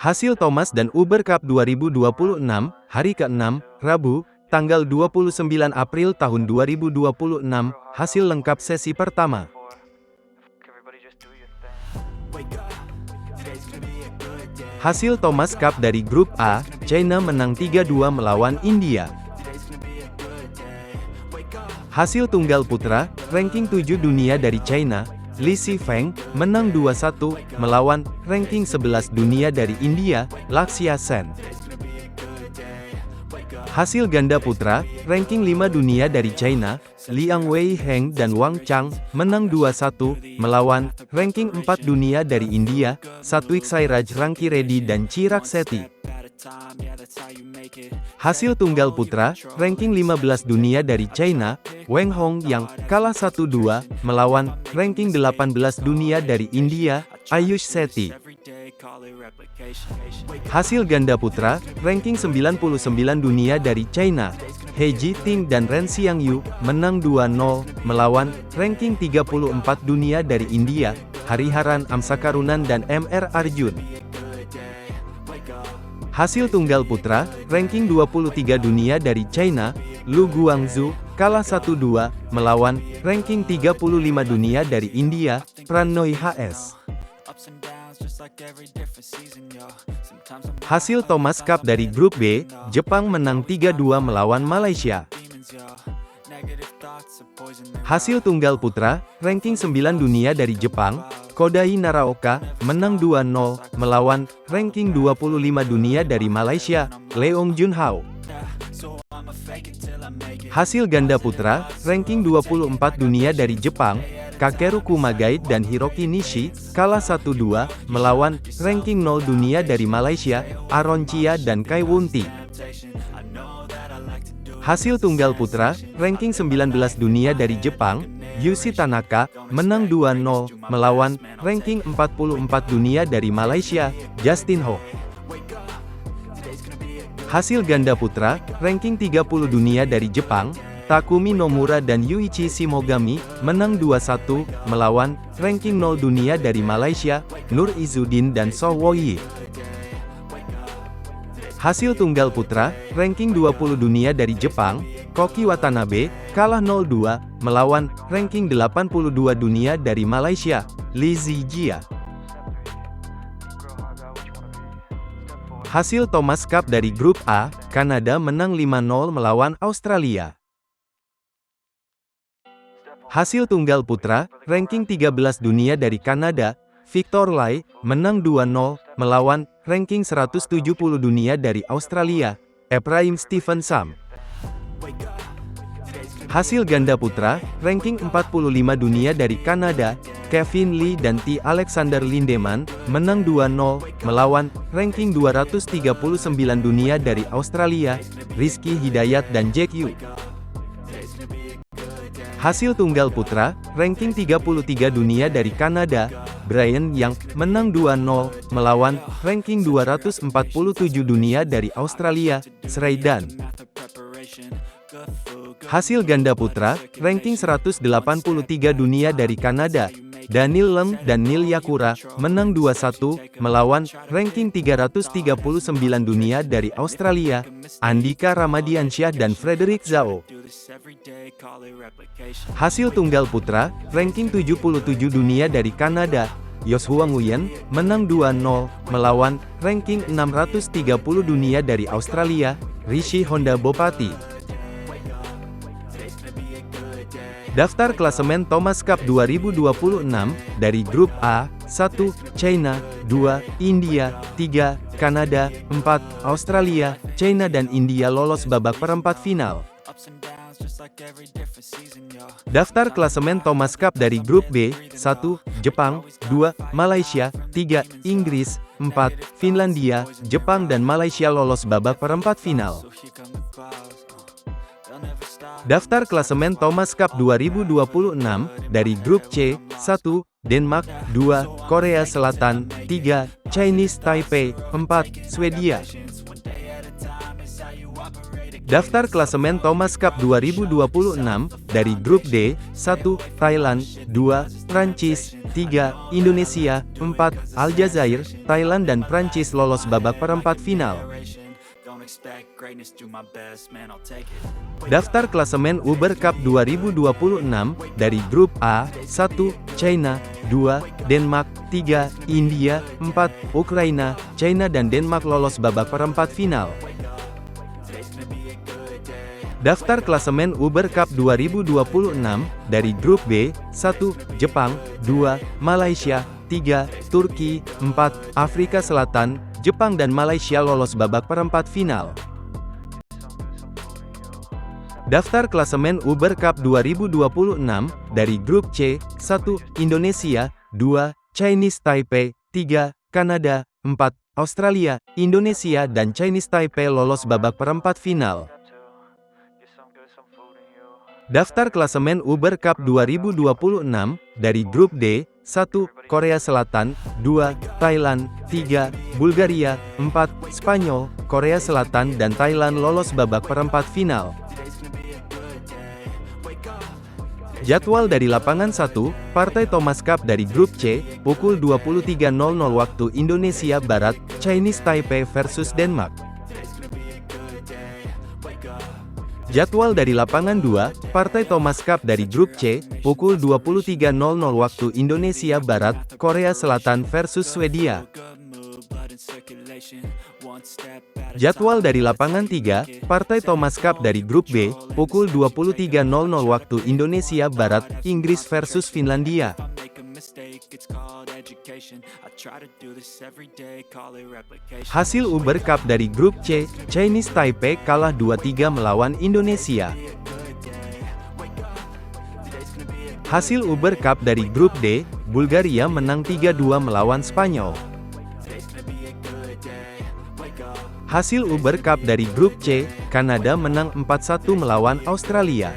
Hasil Thomas dan Uber Cup 2026, hari ke-6, Rabu, tanggal 29 April tahun 2026, hasil lengkap sesi pertama. Hasil Thomas Cup dari Grup A, China menang 3-2 melawan India. Hasil tunggal putra, ranking 7 dunia dari China, Li Shifeng, menang 2-1, melawan ranking 11 dunia dari India, Lakshya Sen. Hasil ganda putra, ranking 5 dunia dari China, Liang Weiheng dan Wang Chang, menang 2-1, melawan ranking 4 dunia dari India, Satwik Sairaj Rankireddy dan Chirag Shetty. Hasil tunggal putra, ranking 15 dunia dari China, Wang Hongyang, kalah 1-2, melawan ranking 18 dunia dari India, Ayush Shetty. Hasil ganda putra, ranking 99 dunia dari China, He Jiting dan Ren Xiangyu, menang 2-0, melawan ranking 34 dunia dari India, Hariharan Amsakarunan dan MR Arjun. Hasil tunggal putra, ranking 23 dunia dari China, Lu Guangzhou, kalah 1-2, melawan ranking 35 dunia dari India, Prannoy HS. Hasil Thomas Cup dari Grup B, Jepang menang 3-2 melawan Malaysia. Hasil tunggal putra, ranking 9 dunia dari Jepang, Kodai Naraoka, menang 2-0, melawan ranking 25 dunia dari Malaysia, Leong Junhao. Hasil ganda putra, ranking 24 dunia dari Jepang, Kakeru Kumagai dan Hiroki Nishi, kalah 1-2, melawan ranking 0 dunia dari Malaysia, Aaron Chia dan Kai Wunti. Hasil tunggal putra, ranking 19 dunia dari Jepang, Yushi Tanaka, menang 2-0, melawan ranking 44 dunia dari Malaysia, Justin Ho. Hasil ganda putra, ranking 30 dunia dari Jepang, Takumi Nomura dan Yuichi Shimogami, menang 2-1, melawan ranking 0 dunia dari Malaysia, Nur Izzuddin dan So Woyi. Hasil tunggal putra, ranking 20 dunia dari Jepang, Koki Watanabe, kalah 0-2, melawan ranking 82 dunia dari Malaysia, Li Zijia. Hasil Thomas Cup dari Grup A, Kanada menang 5-0 melawan Australia. Hasil tunggal putra, ranking 13 dunia dari Kanada, Victor Lai, menang 2-0, melawan ranking 170 dunia dari Australia, Ephraim Stephen Sam. Hasil ganda putra, ranking 45 dunia dari Kanada, Kevin Lee dan T. Alexander Lindemann, menang 2-0, melawan ranking 239 dunia dari Australia, Rizky Hidayat dan Jack Yu. Hasil tunggal putra, ranking 33 dunia dari Kanada, Brian Yang, menang 2-0, melawan ranking 247 dunia dari Australia, Sreidan. Hasil ganda putra, ranking 183 dunia dari Kanada, Daniel Lem dan Neil Yakura, menang 2-1, melawan ranking 339 dunia dari Australia, Andika Ramadiansyah dan Frederick Zhao. Hasil tunggal putra, ranking 77 dunia dari Kanada, Joshua Nguyen, menang 2-0, melawan ranking 630 dunia dari Australia, Rishi Honda Bopati. Daftar klasemen Thomas Cup 2026, dari Grup A, 1, China, 2, India, 3, Kanada, 4, Australia, China dan India lolos babak perempat final. Daftar klasemen Thomas Cup dari Grup B, 1, Jepang, 2, Malaysia, 3, Inggris, 4, Finlandia, Jepang dan Malaysia lolos babak perempat final. Daftar klasemen Thomas Cup 2026, dari Grup C, 1, Denmark, 2, Korea Selatan, 3, Chinese Taipei, 4, Swedia. Daftar klasemen Thomas Cup 2026, dari grup D, 1. Thailand, 2. Prancis, 3. Indonesia, 4. Aljazair, Thailand dan Prancis lolos babak perempat final. Daftar klasemen Uber Cup 2026, dari grup A, 1. China, 2. Denmark, 3. India, 4. Ukraina, China dan Denmark lolos babak perempat final. Daftar klasemen Uber Cup 2026, dari grup B, 1. Jepang, 2. Malaysia, 3. Turki, 4. Afrika Selatan, Jepang dan Malaysia lolos babak perempat final. Daftar klasemen Uber Cup 2026, dari grup C, 1. Indonesia, 2. Chinese Taipei, 3. Kanada, 4. Australia, Indonesia dan Chinese Taipei lolos babak perempat final. Daftar klasemen Uber Cup 2026, dari grup D, 1. Korea Selatan, 2. Thailand, 3. Bulgaria, 4. Spanyol, Korea Selatan dan Thailand lolos babak perempat final. Jadwal dari lapangan 1, partai Thomas Cup dari grup C, pukul 23.00 waktu Indonesia Barat, Chinese Taipei versus Denmark. Jadwal dari lapangan 2, partai Thomas Cup dari grup C, pukul 23.00 waktu Indonesia Barat, Korea Selatan versus Swedia. Jadwal dari lapangan 3, partai Thomas Cup dari grup B, pukul 23.00 waktu Indonesia Barat, Inggris versus Finlandia. Hasil Uber Cup dari grup C, Chinese Taipei kalah 2-3 melawan Indonesia. Hasil Uber Cup dari grup D, Bulgaria menang 3-2 melawan Spanyol. Hasil Uber Cup dari grup C, Kanada menang 4-1 melawan Australia.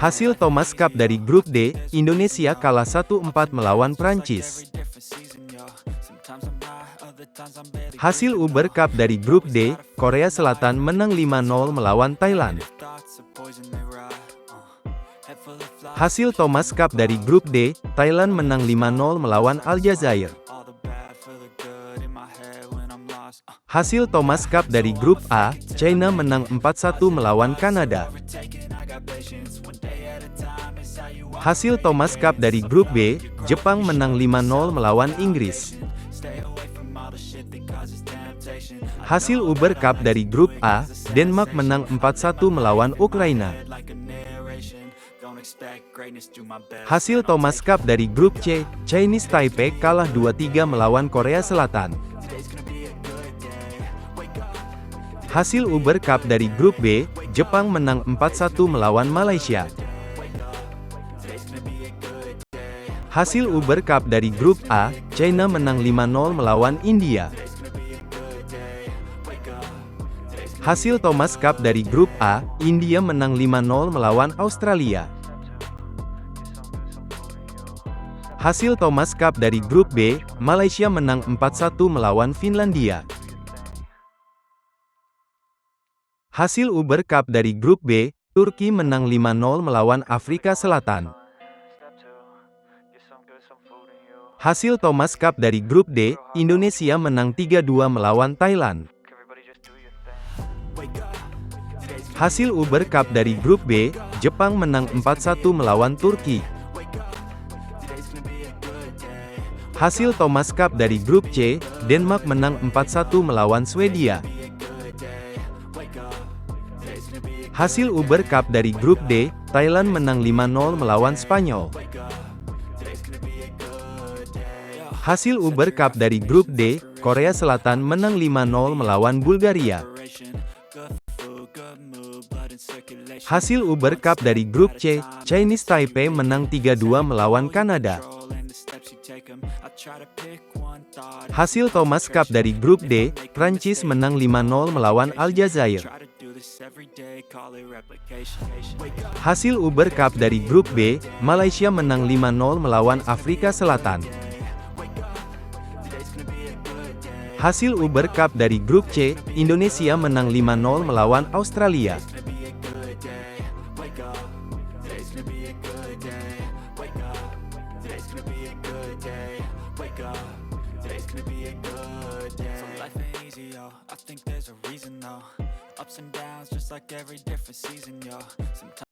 Hasil Thomas Cup dari grup D, Indonesia kalah 1-4 melawan Prancis. Hasil Uber Cup dari grup D, Korea Selatan menang 5-0 melawan Thailand. Hasil Thomas Cup dari grup D, Thailand menang 5-0 melawan Aljazair. Hasil Thomas Cup dari grup A, China menang 4-1 melawan Kanada. Hasil Thomas Cup dari grup B, Jepang menang 5-0 melawan Inggris. Hasil Uber Cup dari grup A, Denmark menang 4-1 melawan Ukraina. Hasil Thomas Cup dari grup C, Chinese Taipei kalah 2-3 melawan Korea Selatan. Hasil Uber Cup dari grup B, Jepang menang 4-1 melawan Malaysia. Hasil Uber Cup dari grup A, China menang 5-0 melawan India. Hasil Thomas Cup dari grup A, India menang 5-0 melawan Australia. Hasil Thomas Cup dari grup B, Malaysia menang 4-1 melawan Finlandia. Hasil Uber Cup dari grup B, Turki menang 5-0 melawan Afrika Selatan. Hasil Thomas Cup dari grup D, Indonesia menang 3-2 melawan Thailand. Hasil Uber Cup dari grup B, Jepang menang 4-1 melawan Turki. Hasil Thomas Cup dari grup C, Denmark menang 4-1 melawan Swedia. Hasil Uber Cup dari grup D, Thailand menang 5-0 melawan Spanyol. Hasil Uber Cup dari grup D, Korea Selatan menang 5-0 melawan Bulgaria. Hasil Uber Cup dari grup C, Chinese Taipei menang 3-2 melawan Kanada. Hasil Thomas Cup dari grup D, Prancis menang 5-0 melawan Aljazair. Hasil Uber Cup dari grup B, Malaysia menang 5-0 melawan Afrika Selatan. Hasil Uber Cup dari grup C, Indonesia menang 5-0 melawan Australia. I think there's a reason though. Ups and downs just like every different season, yo. Sometimes